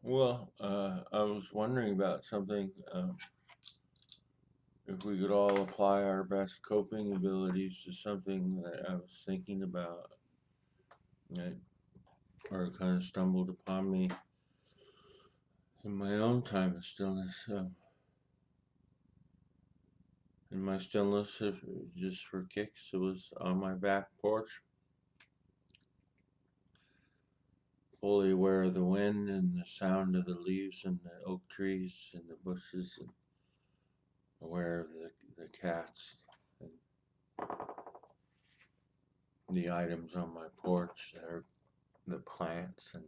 Well, I was wondering about something. If we could all apply our best coping abilities to something that I was thinking about, right, or kind of stumbled upon me in my own time of stillness. In my stillness, if, just for kicks, it was on my back porch, fully aware of the wind and the sound of the leaves and the oak trees and the bushes, and aware of the cats and the items on my porch that are the plants, and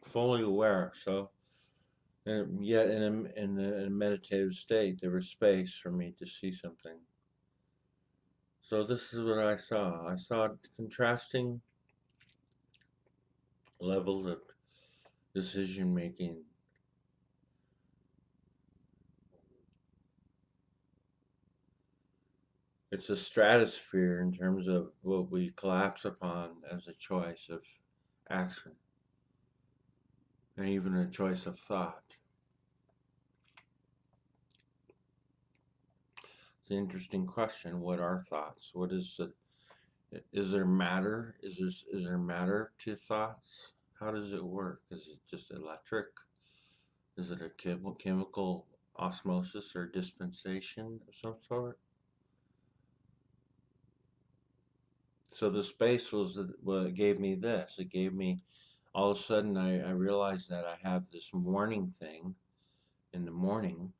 fully aware. So, and yet in a meditative state, there was space for me to see something. So this is what I saw. I saw contrasting levels of decision making. It's a stratosphere in terms of what we collapse upon as a choice of action, and even a choice of thought. It's an interesting question. What are thoughts? What is there matter? Is there matter to thoughts? How does it work? Is it just electric? Is it a chemical osmosis or dispensation of some sort? So the space was what gave me this. It gave me, all of a sudden, I realized that I have this morning thing in the morning.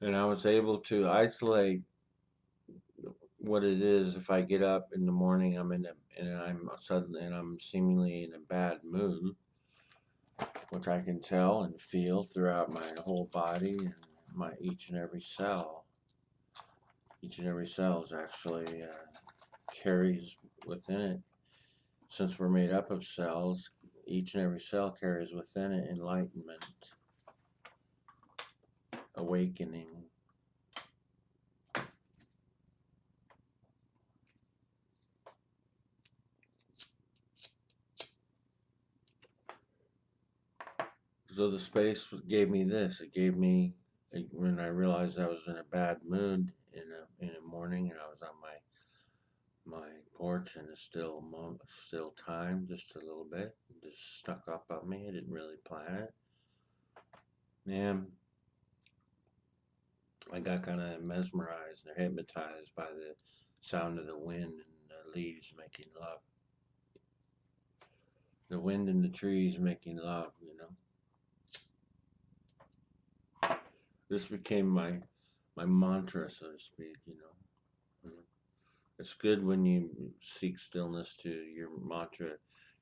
And I was able to isolate what it is. If I get up in the morning, I'm seemingly in a bad mood, which I can tell and feel throughout my whole body and my each and every cell. Each and every cell is actually carries within it. Since we're made up of cells, each and every cell carries within it enlightenment, awakening. So the space gave me this. It gave me, when I realized I was in a bad mood in the morning, and I was on my porch in a still time, just a little bit, it just snuck up on me. I didn't really plan it, and I got kind of mesmerized or hypnotized by the sound of the wind and the leaves making love. The wind and the trees making love, you know. This became my mantra, so to speak, you know. Mhm. It's good when you seek stillness to your mantra.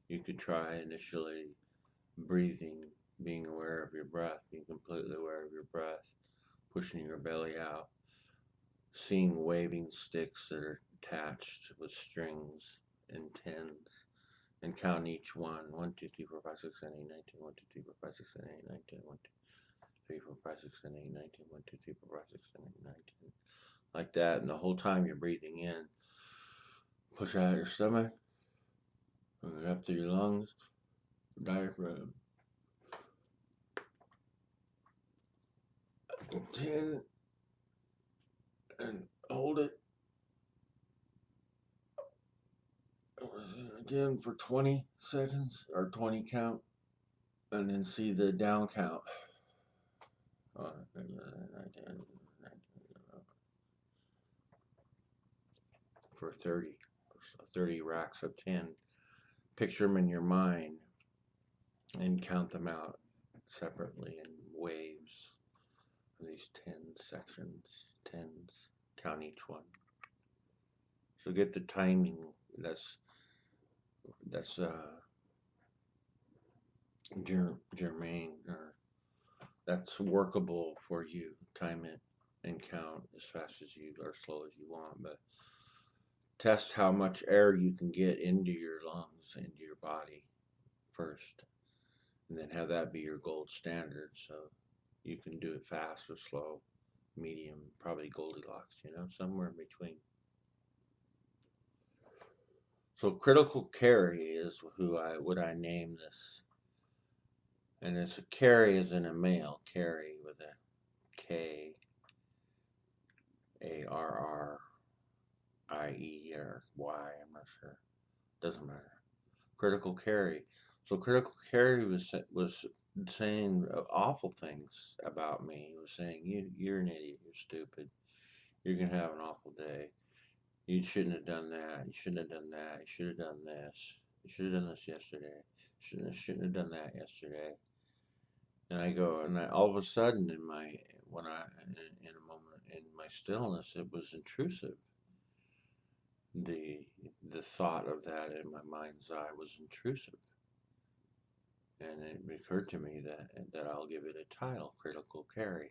You could try initially breathing, being aware of your breath, being completely aware of your breath, pushing your belly out, seeing waving sticks that are attached with strings and tens, and count each one. 1, 2, 3, 4, 5, 6, 7, 8, 9, 10. 1, 2, 3, 4, 5, 6, 7, 8, 9, 10. 1, 2, 3, 4, 5, 6, 7, 8, 9, 10. 1, 2, 3, 4, 5, 6, 7, 8, 9, 10. Like that, and the whole time you're breathing in. Push out your stomach, and up through your lungs, diaphragm. 10, and hold it again for 20 seconds or 20 count, and then see the down count. For 30 racks of 10. Picture them in your mind and count them out separately in waves. These 10 sections, tens, count each one. So get the timing. That's germane, or that's workable for you. Time it and count as fast as you or slow as you want, but test how much air you can get into your lungs, into your body first, and then have that be your gold standard. So you can do it fast or slow, medium, probably Goldilocks, somewhere in between. So critical carry is what I name this, and it's a carry as in a male carry with a Karie or Y. I'm not sure. Doesn't matter. Critical carry. So critical carry was saying awful things about me. He was saying you're an idiot. You're stupid. You're gonna have an awful day. You shouldn't have done that. You shouldn't have done that. You should have done this. You should have done this yesterday. Shouldn't have done that yesterday. And I go, and all of a sudden, in a moment in my stillness, it was intrusive. The the thought of that in my mind's eye was intrusive, and it occurred to me that I'll give it a title: critical carry.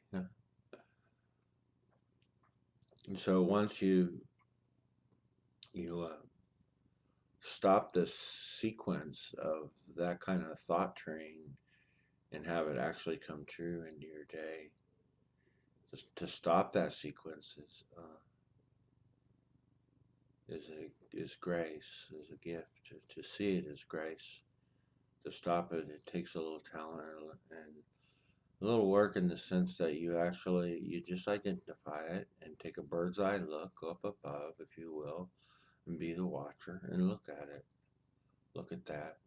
And so once you stop this sequence of that kind of thought train and have it actually come true into your day, just to stop that sequence is grace, is a gift. To see it as grace. To stop it, it takes a little talent and a little work in the sense that you just identify it and take a bird's eye look, go up above, if you will, and be the watcher and look at it. Look at that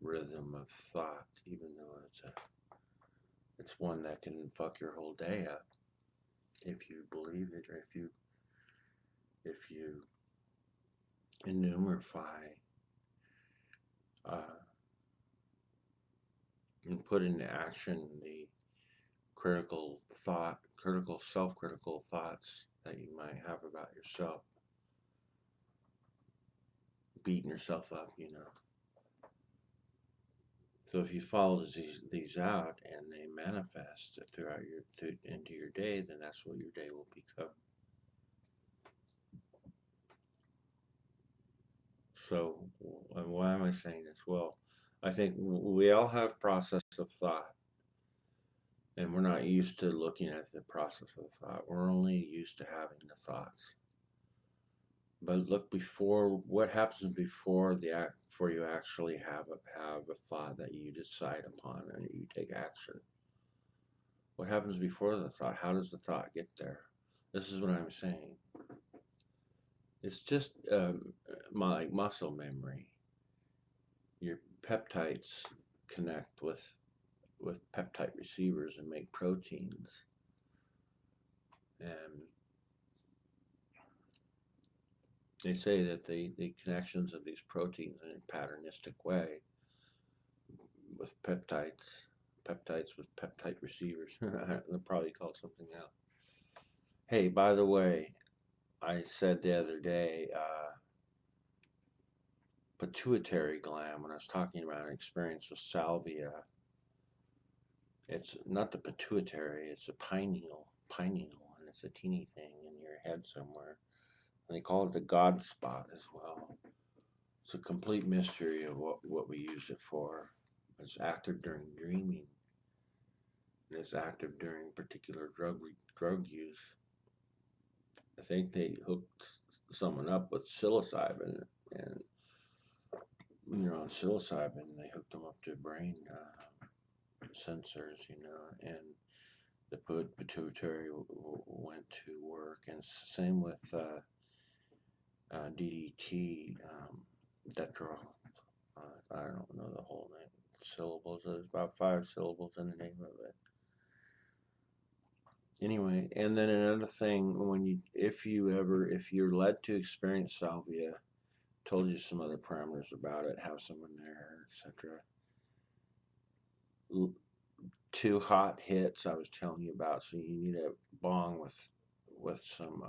rhythm of thought, even though it's one that can fuck your whole day up if you believe it, or if you enumerify uh, and put into action the self-critical thoughts that you might have about yourself, beating yourself up. So if you follow these out and they manifest into your day, then that's what your day will become. So, and why am I saying this? Well, I think we all have process of thought, and we're not used to looking at the process of thought. We're only used to having the thoughts. But look before what happens before you actually have a thought that you decide upon and you take action. What happens before the thought? How does the thought get there? This is what I'm saying. It's just like muscle memory. Your peptides connect with peptide receivers and make proteins. And they say that the connections of these proteins in a patternistic way with peptides with peptide receivers. They'll probably call it something else. Hey, by the way, I said the other day, pituitary gland, when I was talking about an experience with salvia, it's not the pituitary, it's a pineal, and it's a teeny thing in your head somewhere. And they call it the God spot as well. It's a complete mystery of what we use it for. It's active during dreaming. And it's active during particular drug use. I think they hooked someone up with psilocybin, and when you're on psilocybin, they hooked them up to brain sensors, and the pituitary went to work, and same with DDT, Detro. I don't know the whole name. Syllables. There's about 5 syllables in the name of it. Anyway, and then another thing, if you're led to experience salvia, told you some other parameters about it, have someone there, etc. 2 hot hits I was telling you about, so you need a bong with some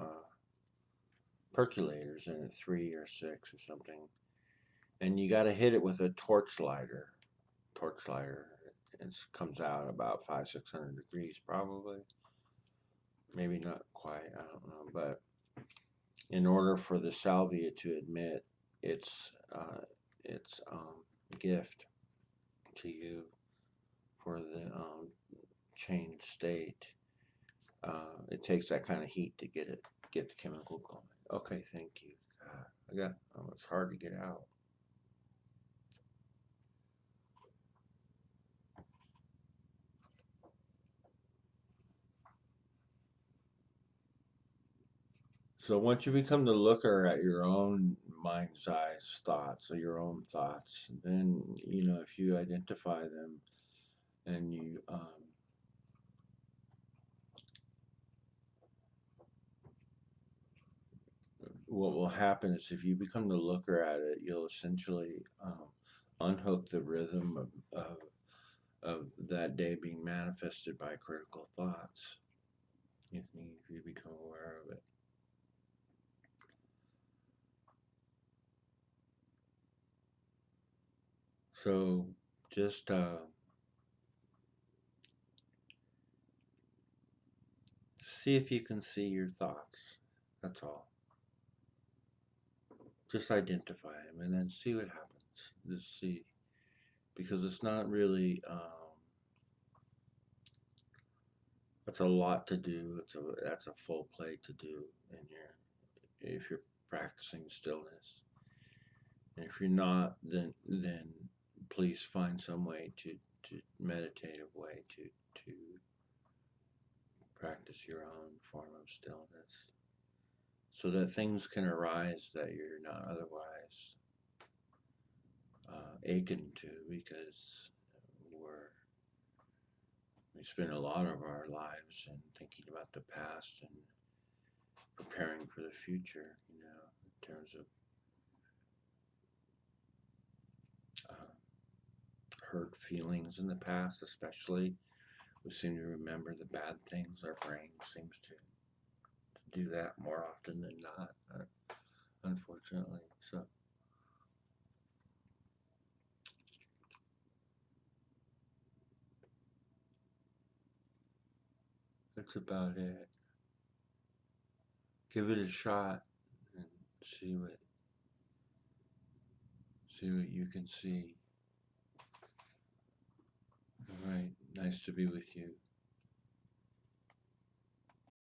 percolators in it, 3 or 6 or something, and you got to hit it with a torch lighter. It comes out about 500-600 degrees probably. maybe not quite, I don't know, but in order for the salvia to admit its gift to you for the changed state, it takes that kind of heat to get the chemical going. Okay, thank you. I got. Oh, it's hard to get out. So once you become the looker at your own mind's eyes thoughts or your own thoughts, then if you identify them and you what will happen is if you become the looker at it, you'll essentially unhook the rhythm of that day being manifested by critical thoughts. If you become aware of it. So just see if you can see your thoughts. That's all. Just identify them and then see what happens. Just see. Because it's not really, that's a lot to do. That's a full plate to do if you're practicing stillness. And if you're not, then please find some way to meditative way to practice your own form of stillness so that things can arise that you're not otherwise aching to because we're we spend a lot of our lives in thinking about the past and preparing for the future, in terms of hurt feelings in the past, especially. We seem to remember the bad things. Our brain seems to do that more often than not, unfortunately. So that's about it. Give it a shot and see what you can see. All right, nice to be with you.